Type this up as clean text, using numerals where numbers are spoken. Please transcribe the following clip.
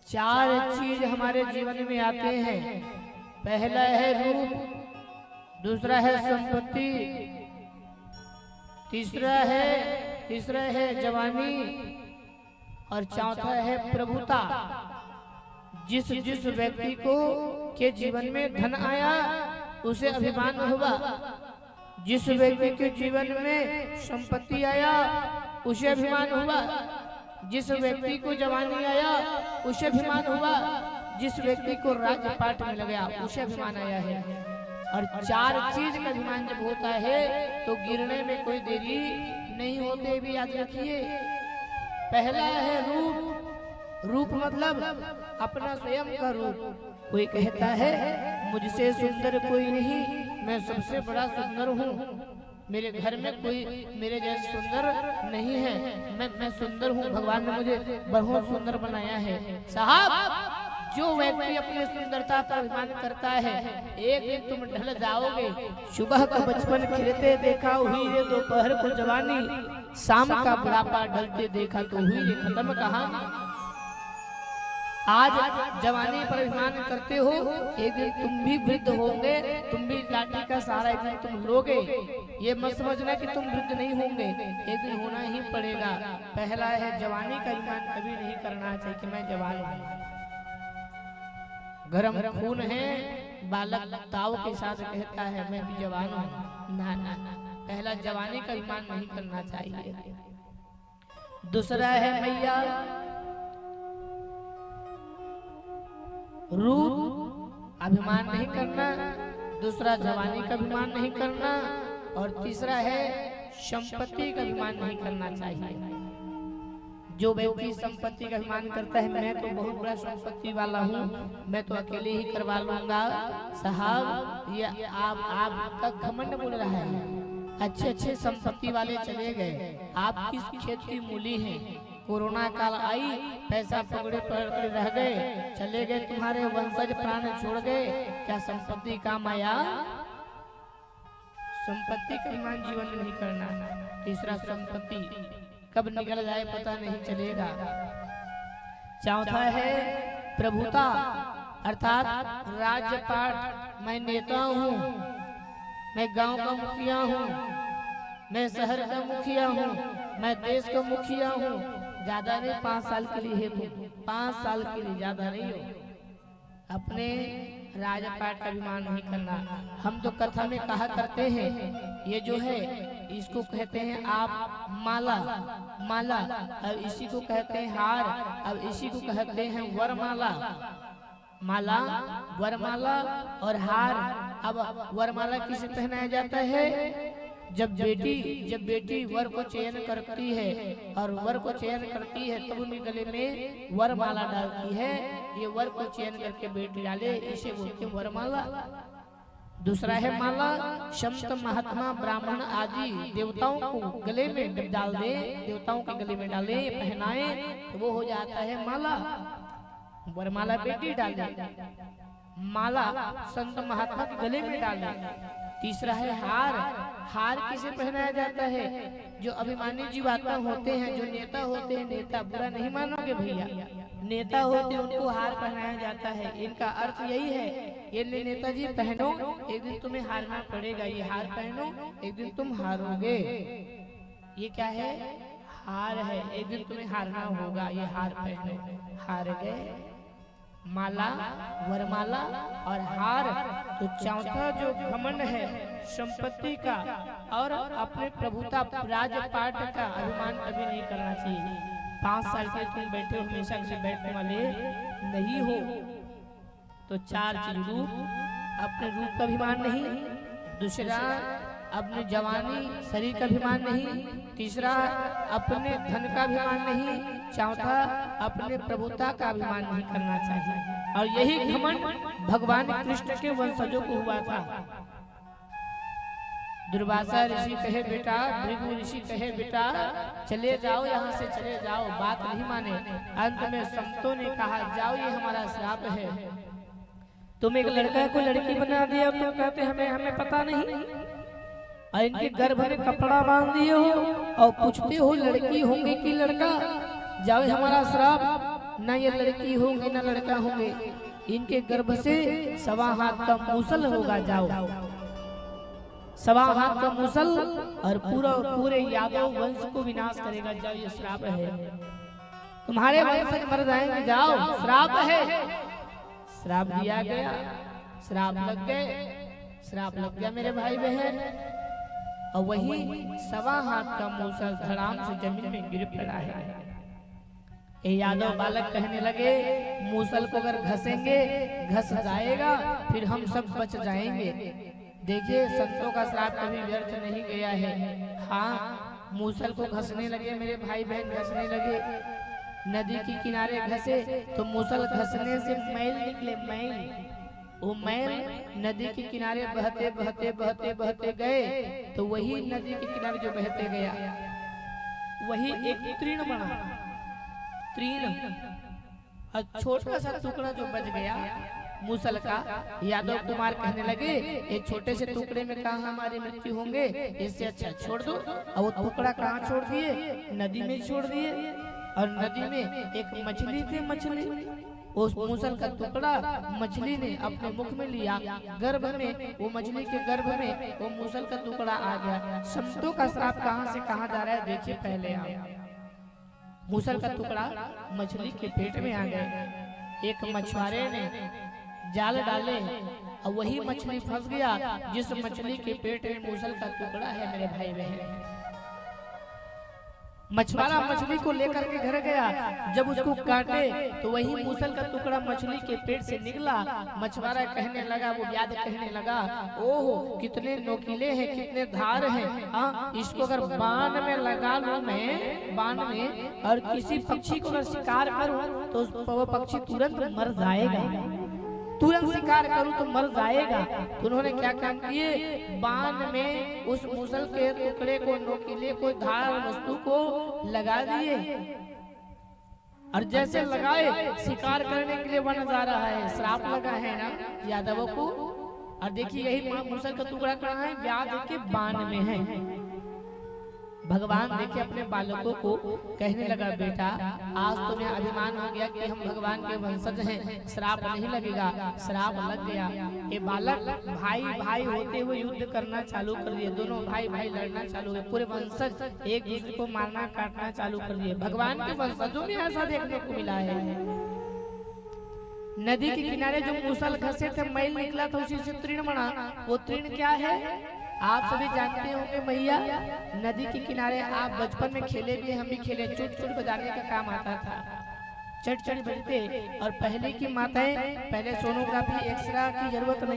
चार चीज हमारे जीवन में आते हैं। पहला है रूप, दूसरा है संपत्ति, तीसरा है जवानी और चौथा है प्रभुता। जिस जिस व्यक्ति को के जीवन में धन आया उसे अभिमान हुआ, जिस व्यक्ति के जीवन में संपत्ति आया उसे अभिमान हुआ, जिस व्यक्ति को जवानी आया उसे अभिमान हुआ, जिस व्यक्ति को राजपाट मिल गया उसे अभिमान आया है। और चार चीज का अभिमान जब होता है तो गिरने में कोई देरी नहीं होते, भी याद रखिए। पहला है रूप। रूप मतलब अपना स्वयं का रूप। कोई कहता है मुझसे सुंदर कोई नहीं, मैं सबसे बड़ा सुंदर हूँ, मेरे घर में कोई मेरे जैसे सुंदर नहीं है, मैं सुंदर हूँ, भगवान ने मुझे बहुत सुंदर बनाया है। साहब, जो व्यक्ति अपनी सुंदरता पर अभिमान करता है, एक दिन तुम ढल जाओगे। सुबह का बचपन खिलते देखा हुई रे दोपहर को जवानी, शाम का बुढ़ापा ढलते देखा तो हुई रे खत्म कहानी। आज जवानी पर अभिमान करते हो, एक दिन तुम भी वृद्ध होंगे, तुम भी लाठी का सहारा एक दिन तुम लोगे। ये मत समझना कि तुम वृद्ध नहीं होंगे, एक दिन होना ही पड़ेगा। पहला है जवानी का अभिमान कभी नहीं करना चाहिए कि मैं जवान हूँ। गरम खून है, बालक ताव के साथ कहता है मैं भी जवान हूँ। ना ना, पहला जवानी का अभिमान नहीं करना चाहिए। दूसरा है मैया रूप, अभिमान नहीं करना। दूसरा जवानी का अभिमान नहीं करना और तीसरा है संपत्ति का अभिमान नहीं करना चाहिए। जो व्यक्ति संपत्ति का अभिमान करता है, मैं तो बहुत बड़ा संपत्ति वाला हूँ, मैं तो अकेले ही करवा लूंगा। साहब, ये आपका घमंड बोल रहा है। अच्छे अच्छे संपत्ति वाले चले गए, आप किस खेत की मूली हैं? कोरोना काल आई, पैसा पकड़े पकड़े रह गए, चले गए, तुम्हारे वंशज प्राण छोड़ गए, क्या संपत्ति काम आया? संपत्ति का अभिमान जीवन में नहीं करना। तीसरा संपत्ति कब निकल जाए पता नहीं चलेगा। चौथा है प्रभुता, अर्थात राज्यपाट। मैं नेता हूँ, मैं गांव का मुखिया हूँ, मैं शहर का मुखिया हूँ, मैं देश का मुखिया हूँ। ज्यादा नहीं, 5 साल के लिए है तुम, 5 साल के लिए, ज्यादा नहीं हो। अपने राजपाट का अभिमान नहीं करना। हम तो कथा में कहा करते हैं, ये जो है इसको कहते हैं आप माला, माला, और इसी को कहते हैं हार, और इसी को कहते हैं वरमाला। माला, वरमाला और हार। अब वरमाला किसे पहनाया जाता है? जब बेटी वर को चयन करती है और वर को चयन करती है तब उनके गले में वरमाला डालती है। ये वर को चयन करके बेटी डाले, इसे बोलते हैं वरमाला। दूसरा है माला, संत महात्मा ब्राह्मण आदि देवताओं को गले में डाल दे, देवताओं के गले में डाले, पहनाए तो वो हो जाता है माला। वरमाला बेटी डाले, माला संत महात्मा के गले में डाले। तीसरा है हार। हार किसे पहनाया जाता है? जो अभिमानी जीवात्मा होते हैं, जो नेता होते हैं, नेता बुरा नहीं मानोगे भैया, नेता होते हैं उनको हार पहनाया जाता है। इनका अर्थ यही है, ये नेताजी पहनो, एक दिन तुम्हें हारना पड़ेगा, ये हार पहनो, एक दिन तुम हारोगे। ये क्या है? हार है, एक दिन तुम्हें हारना होगा, ये हार पहनो। हार गए, माला, वरमाला और हार। तो चौथा जो घमंड है संपत्ति का और अपने प्रभुता राजपाट का अभिमान कभी नहीं करना चाहिए। 5 साल के तुम बैठे हो, हमेशा से बैठने वाले नहीं हो। तो 4 चीज, रूप, अपने रूप का अभिमान नहीं। दूसरा अपने जवानी शरीर का अभिमान नहीं। तीसरा अपने धन का अभिमान नहीं। चौथा अपने प्रभुता का अभिमान नहीं करना चाहिए। और यही घमंड भगवान कृष्ण के वंशजों को हुआ था। दुर्वासा ऋषि कहे बेटा, भृगु ऋषि कहे बेटा चले जाओ, यहाँ से चले जाओ, बात नहीं माने। अंत में संतों ने कहा जाओ, ये हमारा श्राप है, तुम एक लड़का को लड़की बना दिया, तुम कहते हमें पता नहीं, और इनके गर्भ में कपड़ा बांध दिए हो और पूछते हो लड़की होंगे कि लड़का, जाओ हमारा श्राप। न ये लड़की होंगी न लड़का होंगे, इनके गर्भ से 1.25 हाथ का मूसल होगा। जाओ 1.25 हाथ का मूसल और पूरे यादव वंश को विनाश करेगा। जाओ ये श्राप है, तुम्हारे वंश मर जाएंगे। जाओ श्राप है। श्राप दिया गया, श्राप लग गए, श्राप लग गया मेरे भाई बहन। और वही 1.25 हाथ का मूसल धड़ाम से जमीन में गिर पड़ा है। ये यादव बालक कहने लगे, मूसल को अगर घसेंगे घस जाएगा, फिर हम सब बच जाएंगे। देखिए संतों का श्राप कभी व्यर्थ नहीं गया है। हाँ, मूसल को घसने लगे मेरे भाई बहन, घसने लगे। नदी के किनारे घसे तो मूसल घसने से मैल निकले, मैल। वो मैल नदी के किनारे बहते बहते बहते बहते गए तो वही नदी के किनारे जो बहते गया वही एक तृण बना, तृण। और छोटा सा टुकड़ा जो बच गया मूसल का, यादव कुमार कहने लगे, एक छोटे से टुकड़े में कहाँ हमारी मृत्यु होंगे, इससे अच्छा छोड़ दो। और वो टुकड़ा कहाँ छोड़ दिए? नदी में छोड़ दिए। और नदी में एक मछली थी, मछली, उस मूसल का टुकड़ा मछली ने अपने मुख में लिया, गर्भ में, वो मछली के गर्भ में वो मूसल का टुकड़ा आ गया। संतों का श्राप कहाँ से कहाँ जा रहा है देखिए पहले आप। मूसल का टुकड़ा मछली के पेट में आ गए। एक मछुआरे ने जाल डाले और वही मछली फंस गया जिस मछली के पेट में मूसल का टुकड़ा है मेरे भाई बहन। मछुआरा मछली को लेकर के घर गया, जब उसको काटे तो वही मूसल का टुकड़ा मछली के पेट से निकला। मछुआरा कहने लगा, वो व्याध कहने लगा, ओह कितने नोकीले हैं, कितने धार हैं। हाँ, इसको अगर बाण में लगा लूं मैं, बाण में, और किसी पक्षी को अगर शिकार करूं तो वो पक्षी तुरंत मर जाएगा, तुरंत शिकार करूं तो मर जाएगा। तो उन्होंने क्या काम किए, बाण में उस मूसल के टुकड़े को, नोकीले को, धार वस्तु को लगा दिए। और जैसे लगाए शिकार करने के लिए बन जा रहा है। श्राप लगा है ना यादवों को। और देखिए यही मूसल का टुकड़ा कहाँ है? व्याध के बाण में है। भगवान देखिए अपने बालकों को कहने लगा, बेटा आज तुम्हें अभिमान हो गया कि हम भगवान के वंशज हैं, श्राप नहीं लगेगा। श्राप लग गया। ये बालक भाई भाई होते हुए युद्ध करना चालू कर दिए, दोनों भाई भाई लड़ना चालू हुए, पूरे वंशज एक दूसरे को मारना काटना चालू कर दिए। भगवान के वंशजों में ऐसा देखने को मिला है। नदी के किनारे जो मूसल घसे थे, मैल निकला था, उसी से तृण बना। वो तृण क्या है आप सभी जानते होंगे मैया। नदी के किनारे आप बचपन में खेले भी, हम भी खेले, चुट चुट बजाने का काम आता था, चट चट बजते। और पहले की माताएं, पहले सोनोग्राफी एक्सरा की जरूरत नहीं